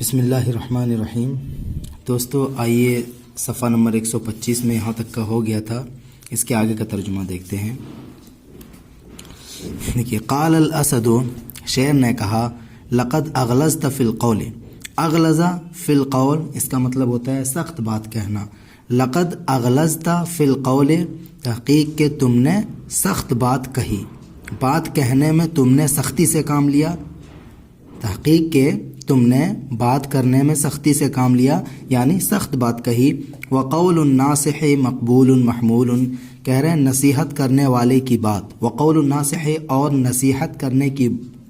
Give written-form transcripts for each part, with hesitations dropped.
بسم اللہ الرحمن الرحیم۔ دوستو آئیے صفحہ نمبر 125 میں یہاں تک کا ہو گیا تھا، اس کے آگے کا ترجمہ دیکھتے ہیں۔ دیکھیے، قال الاسد، شیر نے کہا، لقد اغلظت فی القول۔ اغلظ فی القول اس کا مطلب ہوتا ہے سخت بات کہنا۔ لقد اغلظت فی القول، تحقیق کہ تم نے سخت بات کہی، بات کہنے میں تم نے سختی سے کام لیا، تحقیق کہ تم نے بات کرنے میں سختی سے کام لیا، یعنی سخت بات کہی۔ وقول الناصح مقبول محمول، کہہ رہے ہیں نصیحت کرنے والے کی بات، وقول الناصح اور نصیحت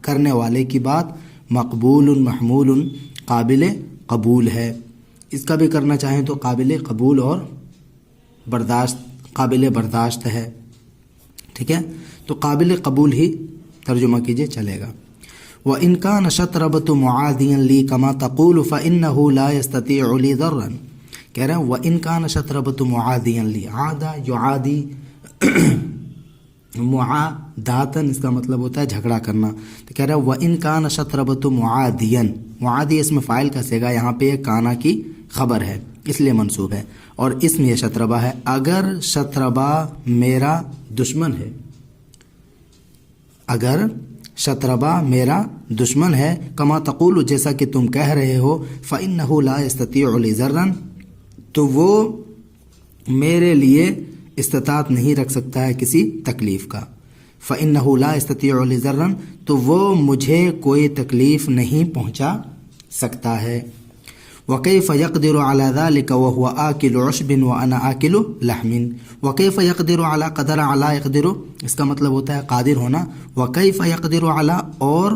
کرنے والے کی بات، مقبول محمول قابل قبول ہے۔ اس کا بھی کرنا چاہیں تو قابل قبول اور قابل برداشت ہے، ٹھیک ہے، تو قابل قبول ہی ترجمہ کیجئے چلے گا۔ وَإِنْ كَانَ شَطْرَبَةُ مُعَادِيًا لِي كَمَا تَقُولُ فَإِنَّهُ لَا يَسْتَطِيعُ لِي ضَرًّا، کہہ رہے ہیں وَإِنْ كَانَ شَطْرَبَةُ مُعَادِيًا لِي، عَادَ يُعَادِي، معاداتن اس کا مطلب ہوتا ہے جھگڑا کرنا، تو کہہ رہے ہیں وَإِنْ كَانَ شَطْرَبَةُ مُعَادِيًا، معادی اسم فاعل کا صیغہ، یہاں پہ یہ کانا کی خبر ہے اس لیے منصوب ہے، اور اسم یہ شطربہ ہے۔ اگر شطربہ میرا دشمن ہے، اگر شطربہ میرا دشمن ہے، کما تقول جیسا کہ تم کہہ رہے ہو، فَإِنَّهُ لَا يَسْتَطِيعُ لِي ضَرًّا، تو وہ میرے لیے استطاعت نہیں رکھ سکتا ہے کسی تکلیف کا۔ فَإِنَّهُ لَا يَسْتَطِيعُ لِي ضَرًّا، تو وہ مجھے کوئی تکلیف نہیں پہنچا سکتا ہے۔ وَكَيْفَ يَقْدِرُ عَلَى ذَلِكَ وَهُوَ آكِلُ عُشْبٍ وَأَنَا آكِلُ لَحْمٍ۔ وَكَيْفَ يَقْدِرُ عَلَى قَدَرَ عَلَى يَقْدِرُ، اس کا مطلب ہوتا ہے قادر ہونا۔ وَكَيْفَ يَقْدِرُ عَلَى، اور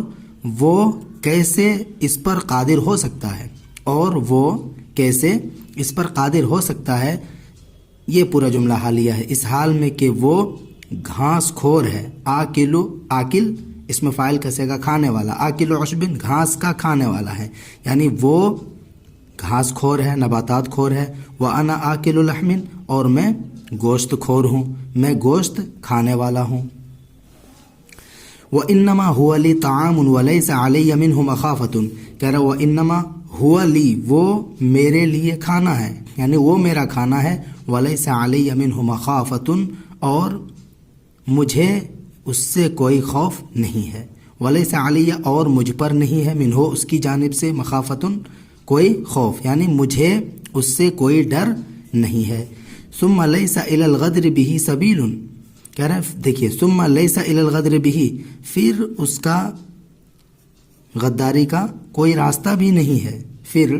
وہ کیسے اس پر قادر ہو سکتا ہے، اور وہ کیسے اس پر قادر ہو سکتا ہے، یہ پورا جملہ حالیہ ہے، اس حال میں کہ وہ گھاس خور ہے۔ آکل اس میں فاعل کا صیغہ کھانے والا، آکل عشبن گھاس کا کھانے والا ہے، یعنی وہ گھاس خور ہے، نباتات خور ہے۔ وَأَنَا آكِلُ لَحْمٍ، اور میں گوشت خور ہوں، میں گوشت کھانے والا ہوں۔ وَإِنَّمَا هُوَ لِي طَعَامٌ وَلَيْسَ عَلَيَّ مِنْهُ مَخَافَةٌ، کہہ رہا وَإِنَّمَا هُوَ لِي، وہ میرے لیے کھانا ہے، یعنی وہ میرا کھانا ہے۔ وَلَيْسَ عَلَيَّ مِنْهُ مَخَافَةٌ، اور مجھے اس سے کوئی خوف نہیں ہے۔ وَلَيْسَ عَلَيَّ، اور مجھ پر نہیں ہے، مِنْهُ اس کی جانب سے، مخافتن کوئی خوف، یعنی مجھے اس سے کوئی ڈر نہیں ہے۔ ثُمَّ لَيْسَ إِلَى الْغَدْرِ بِهِ سَبِيلٌ، کہہ رہے ہیں دیکھیے ثُمَّ لَيْسَ إِلَى الْغَدْرِ بِهِ، پھر اس کا غداری کا کوئی راستہ بھی نہیں ہے، پھر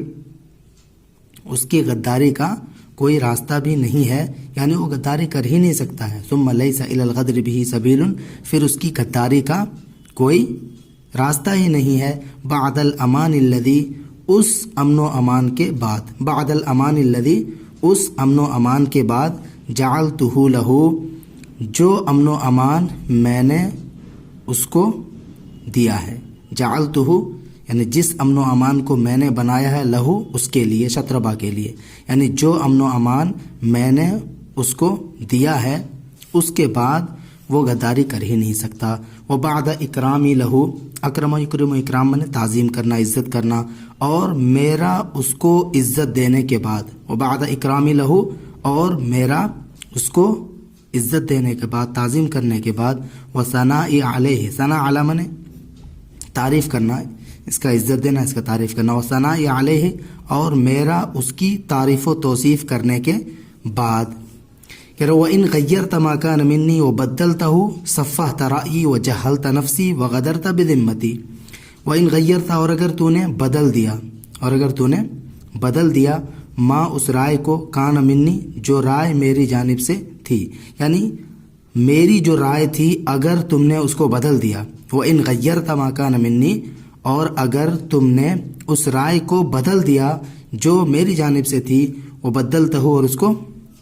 اس کی غداری کا کوئی راستہ بھی نہیں ہے، یعنی وہ غداری کر ہی نہیں سکتا ہے۔ ثُمَّ لَيْسَ إِلَى الْغَدْرِ بِهِ سَبِيلٌ، پھر اس کی غداری کا کوئی راستہ ہی نہیں ہے۔ بَعْدَ الْأَمَانِ الَّذِي، اس امن و امان کے بعد، بعد الامان الذی، اس امن و امان کے بعد، جعلتہ لہ، جو امن و امان میں نے اس کو دیا ہے، جعلتہ یعنی جس امن و امان کو میں نے بنایا ہے، لہو اس کے لیے، شطربہ کے لیے، یعنی جو امن و امان میں نے اس کو دیا ہے، اس کے بعد وہ غداری کر ہی نہیں سکتا۔ وبعد اکرامی لہو، اکرم و یکرم، اکرام میں تعظیم کرنا، عزت کرنا، اور میرا اس کو عزت دینے کے بعد، وبعد اکرامی لہو، اور میرا اس کو عزت دینے کے بعد، تعظیم کرنے کے بعد، وثناء علیہ، ثناء علی من تعریف کرنا، اس کا عزت دینا، اس کا تعریف کرنا، وثناء علیہ، اور میرا اس کی تعریف و توصیف کرنے کے بعد، کہ وَإِنْ غَيَّرْتَ مَا كَانَ مِنِّي وَبَدَّلْتَهُ صَفَّحْتَ رَأْيِي وَجَهَّلْتَ نَفْسِي وَغَدَرْتَ بِذِمَّتِي۔ وَإِنْ غَيَّرْتَ، اور اگر تو نے بدل دیا، اور اگر تو نے بدل دیا، ما اس رائے کو، کان منی جو رائے میری جانب سے تھی، یعنی میری جو رائے تھی اگر تم نے اس کو بدل دیا۔ وَإِنْ غَيَّرْتَ مَا كَانَ مِنِّي، اور اگر تم نے اس رائے کو بدل دیا جو میری جانب سے تھی، وَبَدَّلْتَهُ، اور اس کو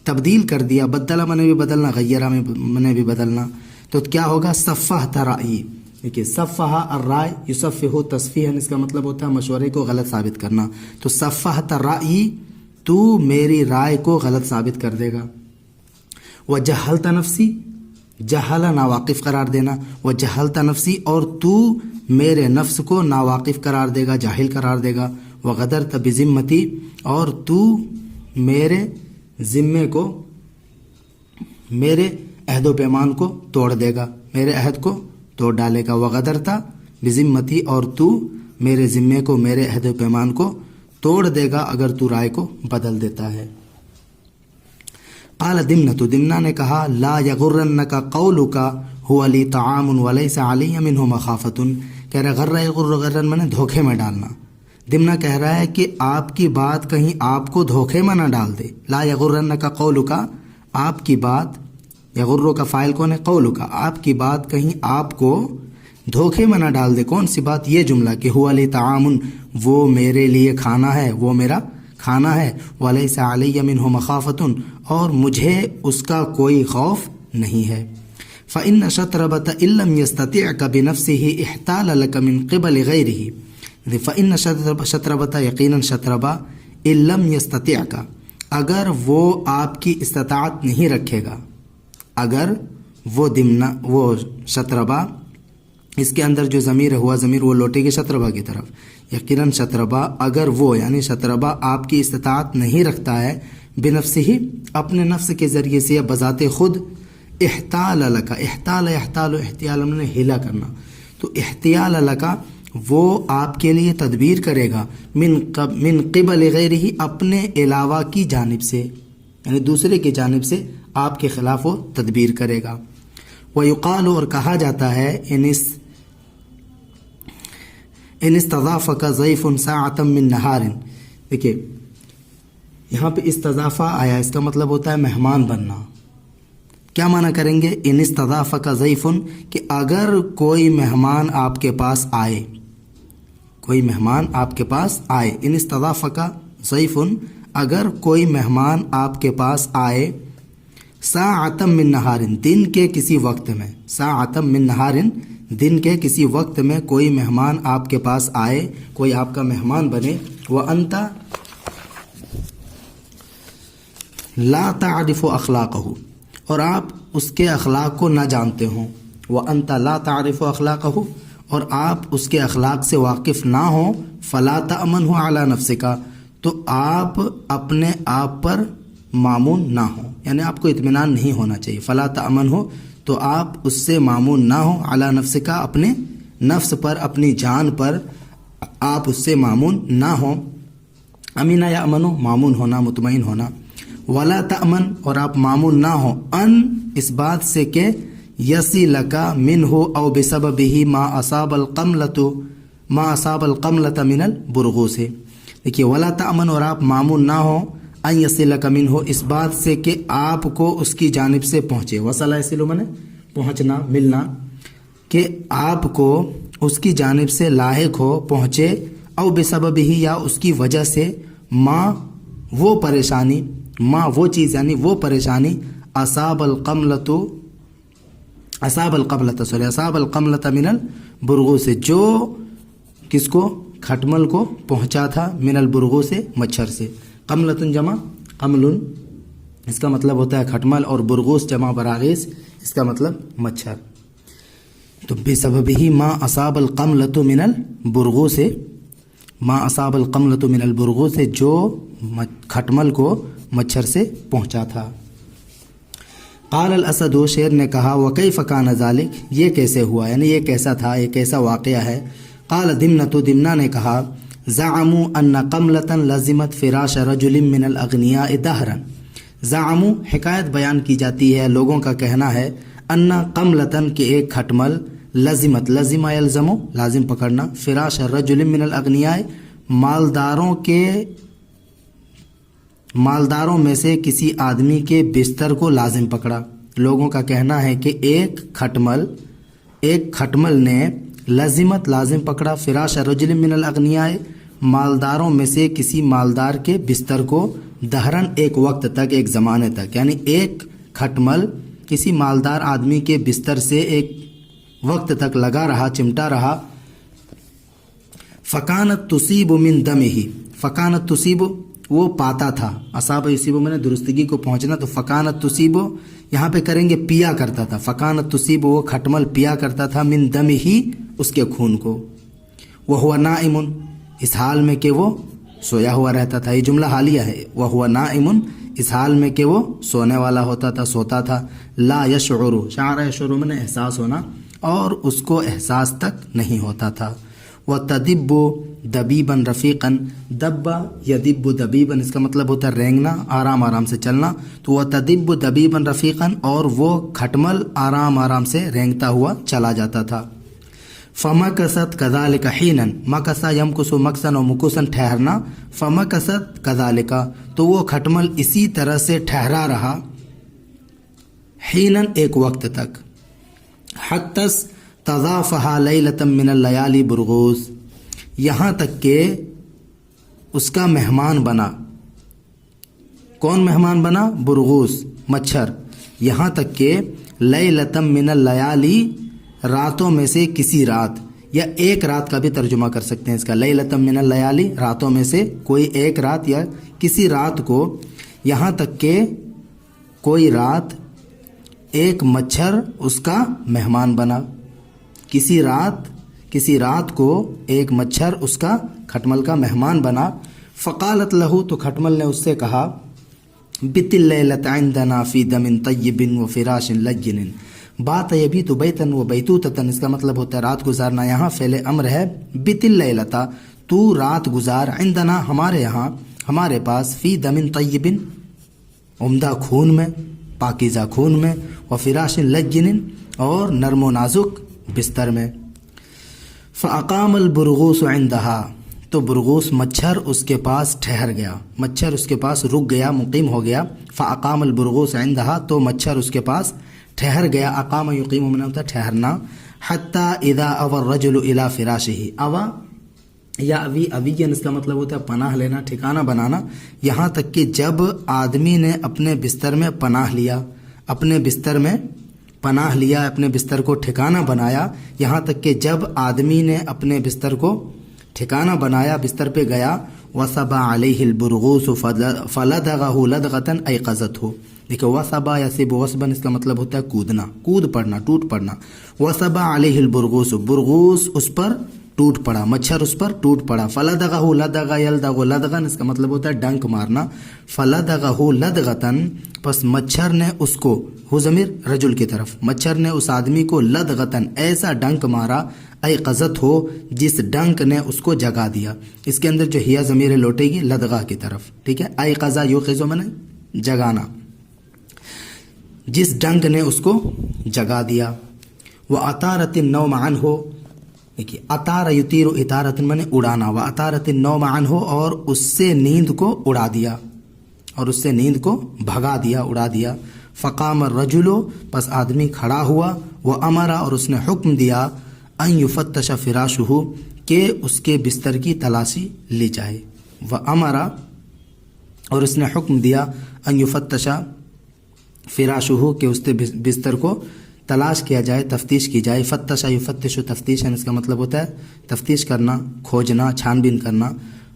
تبدیل کر دیا، بدلہ میں نے بھی بدلنا، غیرہ میں نے بھی بدلنا، تو کیا ہوگا؟ صفحت رأیی، دیکھیے صفحہ الرائے یصفح تصفیحا، اس کا مطلب ہوتا ہے مشورے کو غلط ثابت کرنا، تو صفحت رأیی، تو میری رائے کو غلط ثابت کر دے گا۔ وجہلت نفسی، جہل ناواقف قرار دینا، وجہلت نفسی، اور تو میرے نفس کو ناواقف قرار دے گا، جاہل قرار دے گا۔ وغدرت بذمتی، اور تو میرے ذمے کو، میرے عہد و پیمان کو توڑ دے گا، میرے عہد کو توڑ ڈالے گا۔ وغدرت بذمتی، اور تو میرے ذمے کو، میرے عہد و پیمان کو توڑ دے گا اگر تو رائے کو بدل دیتا ہے۔ قال دمنۃ، دمنہ نے کہا لا یغرنک قولک هو لی طعام ولیس علی منہ مخافۃ، کہہ رہا غرہ یغر، غرن میں نے دھوکے میں ڈالنا۔ دمنہ کہہ رہا ہے کہ آپ کی بات کہیں آپ کو دھوکے میں نہ ڈال دے۔ لا یغرنک قولک، آپ کی بات، یغرو کا فاعل کون ہے؟ قولک، آپ کی بات کہیں آپ کو دھوکے میں نہ ڈال دے۔ کون سی بات؟ یہ جملہ کہ هو لی طعام، وہ میرے لیے کھانا ہے، وہ میرا کھانا ہے، ولیس علی منہ مخافۃ، اور مجھے اس کا کوئی خوف نہیں ہے۔ فإن شطربۃ إن لم يستطعك بنفسه احتال لك من قبل غیرہ، فإن شطربۃ، یقیناً شطربہ، إن لم يستطعك، اگر وہ آپ کی استطاعت نہیں رکھے گا، اگر وہ دمنہ، وہ شطربہ، اس کے اندر جو ضمیر ہے ہوا ضمیر وہ لوٹے گی شطربہ کی طرف۔ یقیناً شطربہ، اگر وہ یعنی شطربہ آپ کی استطاعت نہیں رکھتا ہے، بنفسہ، اپنے نفس کے ذریعے سے یا بذات خود، احتال لک، احتال، احتال احتیال نے ہیلا کرنا، تو احتیال لک، وہ آپ کے لیے تدبیر کرے گا، من قبل غیرہ، اپنے علاوہ کی جانب سے، یعنی دوسرے کی جانب سے آپ کے خلاف وہ تدبیر کرے گا۔ ویقال، اور کہا جاتا ہے، ان استضافک ضیف ساعۃ من نہار، دیکھیے یہاں پہ استضافہ آیا، اس کا مطلب ہوتا ہے مہمان بننا۔ کیا معنی کریں گے؟ ان استضافک ضیف، کہ اگر کوئی مہمان آپ کے پاس آئے، کوئی مہمان آپ کے پاس آئے، ان استضافک ضیف، اگر کوئی مہمان آپ کے پاس آئے، ساعۃ من نہار، دن کے کسی وقت میں، ساعۃ من نہار، دن کے کسی وقت میں کوئی مہمان آپ کے پاس آئے، کوئی آپ کا مہمان بنے، وانت لا تعرف اخلاقہ، اور آپ اس کے اخلاق کو نہ جانتے ہوں، وانت لا تعرف اخلاقہ، اور آپ اس کے اخلاق سے واقف نہ ہوں، فلا تأمنہ علی نفسک، تو آپ اپنے آپ پر مامون نہ ہوں، یعنی آپ کو اطمینان نہیں ہونا چاہیے۔ فلا تأمن ہو، تو آپ اس سے مامون نہ ہو، علی نفسک، اپنے نفس پر، اپنی جان پر آپ اس سے مامون نہ ہوں۔ امینہ یا امنو، مامون ہونا، مطمئن ہونا۔ ولا تأمن، اور آپ مامون نہ ہوں، ان، اس بات سے کہ یصلک منہ او بسببہ ما اصاب القملۃ من البرغوث، دیکھیے ولا تأمن، اور آپ مامون نہ ہوں، ان یصلک منہ، اس بات سے کہ آپ کو اس کی جانب سے پہنچے، وصلہ یصل میں نے پہنچنا، ملنا، کہ آپ کو اس کی جانب سے لاحق ہو، پہنچے، او بسببہ، یا اس کی وجہ سے، ما، وہ پریشانی، ما، وہ چیز، یعنی وہ پریشانی، اصاب القملۃ من البرغوث، جو کس کو؟ کھٹمل کو پہنچا تھا، من البرغوث سے، مچھر سے۔ قملۃ جمع قمل، اس کا مطلب ہوتا ہے کھٹمل، اور برغوث جمع براغیث، اس کا مطلب مچھر۔ تو بسببہ ما اصاب القملۃ من البرغوث، ما اصاب القملۃ من البرغوث، جو کھٹمل کو مچھر سے پہنچا تھا۔ قال الاسد، شیر نے کہا، وکیف کان ذلک، یہ کیسے ہوا، یعنی یہ کیسا تھا، یہ کیسا واقعہ ہے۔ قال دمنۃ، دمنہ نے کہا، زعموا ان قملۃ لزمت فراش رجل من الاغنیاء دہرا، زعموا، حکایت بیان کی جاتی ہے، لوگوں کا کہنا ہے، ان قملۃ، کہ ایک کھٹمل، لزمت، لزم یلزم، لازم پکڑنا، فراش رجل من الاغنیاء، مالداروں میں سے کسی آدمی کے بستر کو لازم پکڑا۔ لوگوں کا کہنا ہے کہ ایک کھٹمل نے لازمت، لازم پکڑا، فراش رجل من الاغنیاء، مالداروں میں سے کسی مالدار کے بستر کو، دہرن، ایک وقت تک، ایک زمانے تک، یعنی ایک کھٹمل کسی مالدار آدمی کے بستر سے ایک وقت تک لگا رہا، چمٹا رہا۔ فکانت تصیب من دمہ، فکانت تصیب، وہ پاتا تھا، اصاب یصیب میں نے درستگی کو پہنچنا، تو فکانت تصیب یہاں پہ کریں گے پیا کرتا تھا، فکانت تصیب، وہ کھٹمل پیا کرتا تھا، من دمہ، اس کے خون کو، وہو نائم، اس حال میں کہ وہ سویا ہوا رہتا تھا. یہ جملہ حالیہ ہے. وَهُوَ نَائِمٌ اس حال میں کہ وہ سونے والا ہوتا تھا, سوتا تھا. لا یشعر شعر یشعر میں احساس ہونا, اور اس کو احساس تک نہیں ہوتا تھا. وَتَدِبُّ دَبِيبًا رَفِيقًا دَبَّ يَدِبُّ دَبِيبًا اس کا مطلب ہوتا ہے رینگنا, آرام آرام سے چلنا. تو وَتَدِبُّ دَبِيبًا رَفِيقًا اور وہ کھٹمل آرام آرام سے رینگتا ہوا چلا جاتا تھا. فَمَكَثَتْ كَذَلِكَ حِينًا مَكَثَ يَمْكُثُ مَكْثًا و مُكُثًا ٹھہرنا. فَمَكَثَتْ كَذَلِكَ تو وہ کھٹمل اسی طرح سے ٹھہرا رہا. حِينًا ایک وقت تک. حَتَّى تَضَافَهَا لَيْلَةً مِّنَ اللَّيَالِي برغوث یہاں تک کہ اس کا مہمان بنا. کون مہمان بنا؟ برغوث مچھر. یہاں تک کہ لیلۃ من اللیالی راتوں میں سے کسی رات, یا ایک رات کا بھی ترجمہ کر سکتے ہیں اس کا. لیلۃ من اللیالی راتوں میں سے کوئی ایک رات یا کسی رات کو, یہاں تک کہ کوئی رات ایک مچھر اس کا مہمان بنا. کسی رات کو ایک مچھر اس کا کھٹمل کا مہمان بنا. فقالت لہو تو کھٹمل نے اس سے کہا بت اللیلۃ عندنا فی دم طیب و فراش لین بات یبیت بیتا و بیتوتتا اس کا مطلب ہوتا ہے رات گزارنا. یہاں فعل امر ہے. بت اللیلۃ تو رات گزار, عندنا ہمارے یہاں ہمارے پاس, فی دم طیب عمدہ خون میں, پاکیزہ خون میں, و فراش لین اور نرم و نازک بستر میں. فاقام البرغوث عندها تو برغوث مچھر اس کے پاس ٹھہر گیا, مچھر اس کے پاس رک گیا, مقیم ہو گیا. فاقام البرغوث عندها تو مچھر اس کے پاس ٹھہر گیا. اقام یقیم من ہوتا ٹھہرنا. حتی اذا اوى الرجل الى فراشه اوى یا اویین اس کا مطلب ہوتا ہے پناہ لینا, ٹھکانہ بنانا. یہاں تک کہ جب آدمی نے اپنے بستر میں پناہ لیا, اپنے بستر میں پناہ لیا, اپنے بستر کو ٹھکانہ بنایا. یہاں تک کہ جب آدمی نے اپنے بستر کو ٹھکانہ بنایا, بستر پہ گیا. وَصَبَ عَلَيْهِ الْبُرْغُوثُ فَلَدَغَهُ لَدْغَةً أَيْقَظَتْهُ دیکھو وَصَبَ یا سِبْ وَصْبًا اس کا مطلب ہوتا ہے کودنا, کود پڑنا, ٹوٹ پڑنا. وَصَبَ عَلَيْهِ الْبُرْغُوثُ برغوث اس پر ٹوٹ پڑا, مچھر اس پر ٹوٹ پڑا. فَلَدَغَهُ لَدَغَ يَلْدَغُ لَدْغًا اس کا مطلب ہوتا ہے ڈنک مارنا. فَلَدَغَهُ لَدْغَةً پس مچھر نے اس کو, ہو ضمیر رجل کی طرف, مچھر نے اس آدمی کو لدغتن ایسا ڈنک مارا, ایقظت ہو جس ڈنک نے اس کو جگا دیا. اس کے اندر جو ہیا ضمیر لوٹے گی لدغا کی طرف, ٹھیک ہے. ایقظا یوقظو میں نے جگانا, جس ڈنک نے اس کو جگا دیا. وَأَطَارَتِ النَّوْمَ عَنْهُ دیکھیے اطار یطیر اطارت میں نے اڑانا. وَأَطَارَتِ النَّوْمَ عَنْهُ اور اس سے نیند کو اڑا دیا, اور اس سے نیند کو بھگا دیا, اڑا دیا. فقام الرجل پس آدمی کھڑا ہوا. وَأَمَرَ اور اس نے حکم دیا ان یفتش فراشہ کہ اس کے بستر کی تلاشی لی جائے. وَأَمَرَ اور اس نے حکم دیا ان یفتش فراشہ کہ اس کے بستر کو تلاش کیا جائے, تفتیش کی جائے. فتش یفتش تفتیش اس کا مطلب ہوتا ہے تفتیش کرنا, کھوجنا, چھان بین کرنا.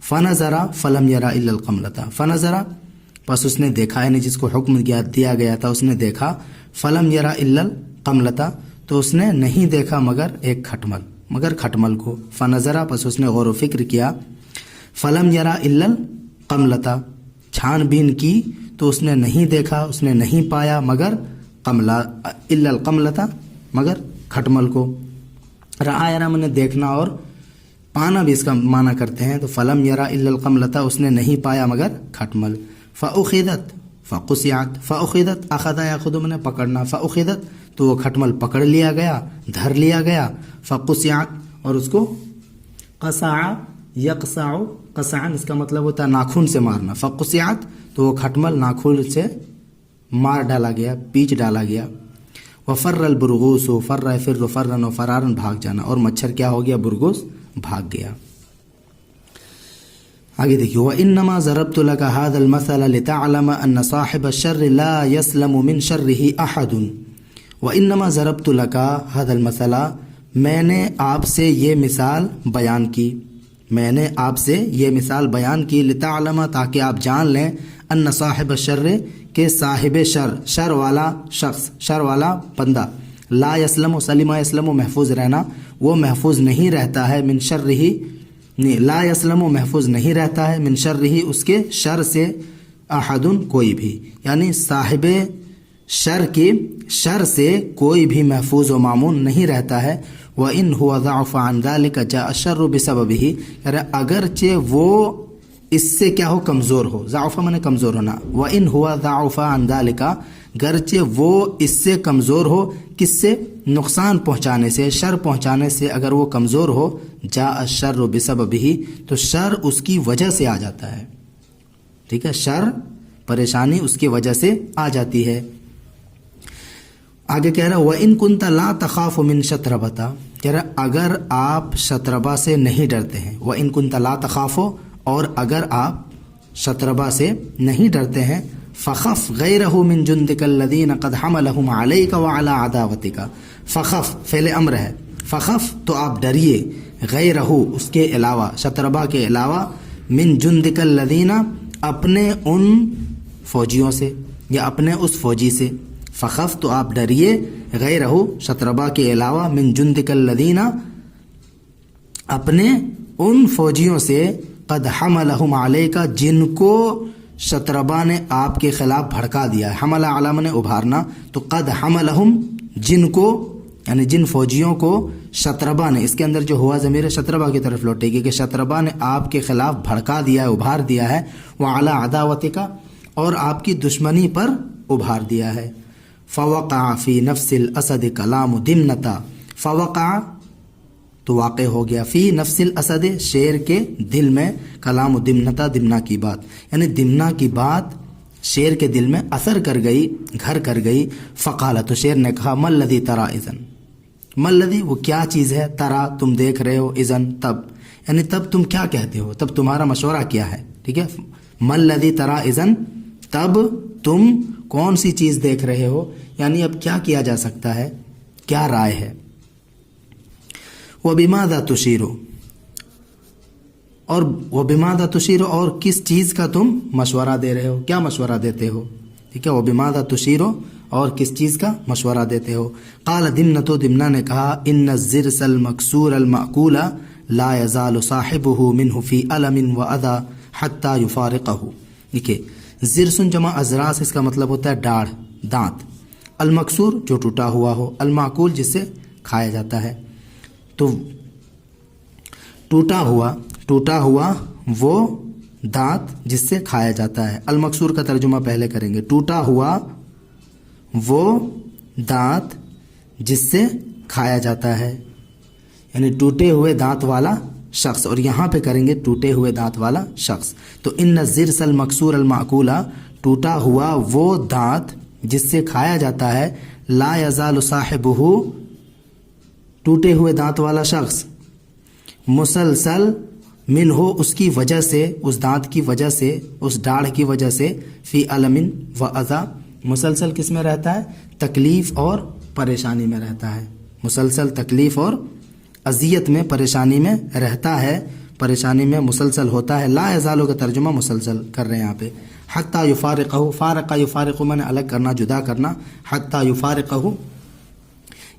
فنظر فلم یرا الا القملۃ فنظر پس اس نے دیکھا, یعنی جس کو حکم دیا گیا تھا اس نے دیکھا. فلم یرا الا القملۃ تو اس نے نہیں دیکھا مگر ایک کھٹمل, مگر کھٹمل کو. فنظر پس اس نے غور و فکر کیا. فلم یرا الا القملۃ چھان بین کی تو اس نے نہیں دیکھا, اس نے نہیں پایا مگر قملہ الا القملۃ مگر کھٹمل کو. رعا یرا میں نے دیکھنا اور پانا بھی اس کا معنی کرتے ہیں. تو فلم یرا الا القملۃ اس نے نہیں پایا مگر کھٹمل. فاخذت فقصعت فاخذت اخذ یاخذ میں نے پکڑنا. فاخذت تو وہ کھٹمل پکڑ لیا گیا, دھر لیا گیا. فقصعت اور اس کو قصع یقصع قصعا اس کا مطلب ہوتا ہے ناخن سے مارنا. فقصعت تو وہ کھٹمل ناخن سے مار ڈالا گیا, پیچ ڈالا گیا. وفر البرغوث فر فر فرن و فرارن بھاگ جانا, اور مچھر کیا ہو گیا, برغوث بھاگ گیا. آگے دیکھیے وَإِنَّمَا ضَرَبْتُ لَكَ هَذَا الْمَثَلَ لِتَعْلَمَ أَنَّ صَاحِبَ الشَّرِّ لَا يَسْلَمُ مِنْ شَرِّهِ أَحَدٌ. وَإِنَّمَا ضَرَبْتُ لَكَ هَذَا الْمَثَلَ میں نے آپ سے یہ مثال بیان کی, میں نے آپ سے یہ مثال بیان کی. لِتَعْلَمَ تاکہ آپ جان لیں, أَنَّ صَاحِبَ الشَّرِّ کہ صاحب شر, شر والا شخص, شر والا بندہ. لا یسلم و سلم یسلم و محفوظ رہنا, وہ محفوظ نہیں رہتا ہے. من شرہ لا یسلم محفوظ نہیں رہتا ہے من شرہ اس کے شر سے احد کوئی بھی، یعنی صاحب شر کی شر سے کوئی بھی محفوظ و معمون نہیں رہتا ہے۔ وَإِنْ هُوَ ضَعُفَ عَنْ ذَلِكَ جَاءَ الشَّرُّ بِسَبَبِهِ، اگرچہ وہ اس سے کیا ہو کمزور ہو، ضعف مانے کمزور ہونا، وَإِنْ هُوَ ضَعُفَ عَنْ ذَلِكَ گرچہ وہ اس سے کمزور ہو، کس سے؟ نقصان پہنچانے سے، شر پہنچانے سے اگر وہ کمزور ہو، جاء الشر بسببه تو شر اس کی وجہ سے آ جاتا ہے، ٹھیک ہے، شر پریشانی اس کی وجہ سے آ جاتی ہے۔ آگے کہہ رہا وَإِن كُنْتَ لَا تَخَافُ مِنْ شَطْرَبَةَ، کہہ رہا اگر آپ شطربہ سے نہیں ڈرتے ہیں، وَإِن كُنْتَ لَا تَخَافُ اور اگر آپ شطربہ سے نہیں ڈرتے ہیں، فخف غیرہ من جندک الذین قد حملہم علیک وعلی عداوتک، فخف فعل امر ہے، فخف تو آپ ڈریے، غیرہ اس کے علاوہ، شطربہ کے علاوہ، من جندک الذین اپنے ان فوجیوں سے یا اپنے اس فوجی سے، فخف تو آپ ڈریے، غیرہ شطربہ کے علاوہ، من جندک الذین اپنے ان فوجیوں سے، قد حملہم علیک جن کو شطربہ نے آپ کے خلاف بھڑکا دیا ہے، حملہ علامہ نے ابھارنا، تو قد حملہم جن کو، یعنی جن فوجیوں کو شطربہ نے، اس کے اندر جو ہوا ضمیر شطربہ کی طرف لوٹے گی کہ شطربہ نے آپ کے خلاف بھڑکا دیا ہے، ابھار دیا ہے، وعلی عداوتک اور آپ کی دشمنی پر ابھار دیا ہے۔ فوقع فی نفس الاسد کلام دمنتا، فوقع تو واقع ہو گیا، فی نفس الاسد شیر کے دل میں، کلام دمنتا دمنا کی بات، یعنی دمنا کی بات شیر کے دل میں اثر کر گئی، گھر کر گئی۔ فقال تو شیر نے کہا ما الذی ترى اذن، ما الذی وہ کیا چیز ہے، ترى تم دیکھ رہے ہو، اذن تب، یعنی تب تم کیا کہتے ہو، تب تمہارا مشورہ کیا ہے، ٹھیک ہے، ما الذی ترى اذن تب تم کون سی چیز دیکھ رہے ہو، یعنی اب کیا کیا جا سکتا ہے، کیا رائے ہے۔ وَبِمَاذَا تُشِيرُ اور وَبِمَاذَا تُشِيرُ اور کس چیز کا تم مشورہ دے رہے ہو، کیا مشورہ دیتے ہو، ٹھیک ہے، وَبِمَاذَا تُشِيرُ اور کس چیز کا مشورہ دیتے ہو۔ قال دمنہ دمنہ نے کہا ان الزرس المکسور المعقول لا يزال صاحبه منه في الم واذى حتى يفارقه، دیکھیے زرسن جمع ازراس، اس کا مطلب ہوتا ہے ڈاڑھ، دانت، المکسور جو ٹوٹا ہوا ہو، المعقول جس سے کھایا جاتا ہے، تو ٹوٹا ہوا وہ دانت جس سے کھایا جاتا ہے۔ المکسور کا ترجمہ پہلے کریں گے، ٹوٹا ہوا وہ دانت جس سے کھایا جاتا ہے، یعنی ٹوٹے ہوئے دانت والا شخص، اور یہاں پہ کریں گے ٹوٹے ہوئے دانت والا شخص۔ تو ان الزرس المکسور المعقولہ ٹوٹا ہوا وہ دانت جس سے کھایا جاتا ہے، لا یزال صاحبہ ٹوٹے ہوئے دانت والا شخص، مسلسل منہ اس کی وجہ سے، اس دانت کی وجہ سے، اس ڈاڑھ کی وجہ سے، فی علم و اذى مسلسل کس میں رہتا ہے، تکلیف اور پریشانی میں رہتا ہے، مسلسل تکلیف اور اذیت میں، پریشانی میں رہتا ہے، پریشانی میں مسلسل ہوتا ہے۔ لا یزالو کا ترجمہ مسلسل کر رہے ہیں یہاں پہ، حتی یفارقہ، فارقہ یفارق میں نے الگ کرنا، جدا کرنا، حتی یفارقہ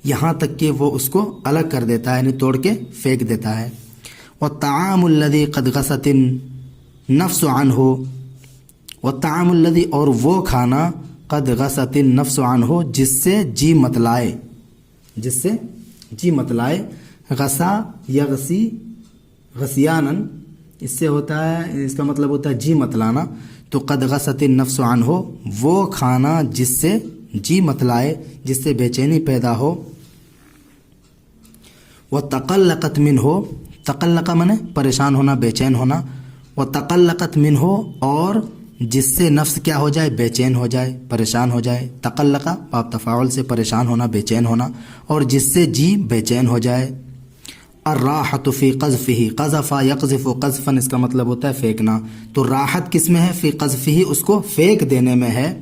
یہاں تک کہ وہ اس کو الگ کر دیتا ہے، یعنی توڑ کے پھینک دیتا ہے۔ والطعام الذی قد غصت النفس عنہ، والطعام الذی اور وہ کھانا، قد غصت النفس عنہ جس سے جی متلائے، جس سے جی متلائے، غصا یغسی غسیانن، اس سے ہوتا ہے، اس کا مطلب ہوتا ہے جی متلانا، تو قد غصت النفس عنہ وہ کھانا جس سے جی متلائے، جس سے بے چینی پیدا ہو۔ وتقلقت منہ، تقلق منے پریشان ہونا، بے چین ہونا، وتقلقت منہ اور جس سے نفس کیا ہو جائے، بے چین ہو جائے، پریشان ہو جائے، تقلق باب تفاعل سے پریشان ہونا، بے چین ہونا، اور جس سے جی بے چین ہو جائے۔ الراحت فی قذفہ، قذف یقذف قذفا اس کا مطلب ہوتا ہے پھینکنا، تو راحت کس میں ہے، فی قذفہ اس کو پھینک دینے میں ہے۔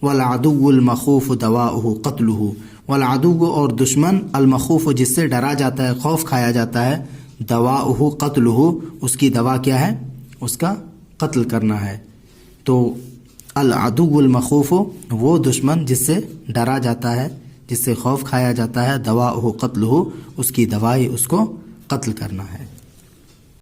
والعدو المخوف دواؤہ قتلہ، والعدو اور دشمن المخوف جس سے ڈرا جاتا ہے، خوف کھایا جاتا ہے، دواؤہ قتلہ اس کی دوا کیا ہے، اس کا قتل کرنا ہے۔ تو العدو المخوف وہ دشمن جس سے ڈرا جاتا ہے، جس سے خوف کھایا جاتا ہے، دواؤہ قتلہ اس کی دوائی اس کو قتل کرنا ہے۔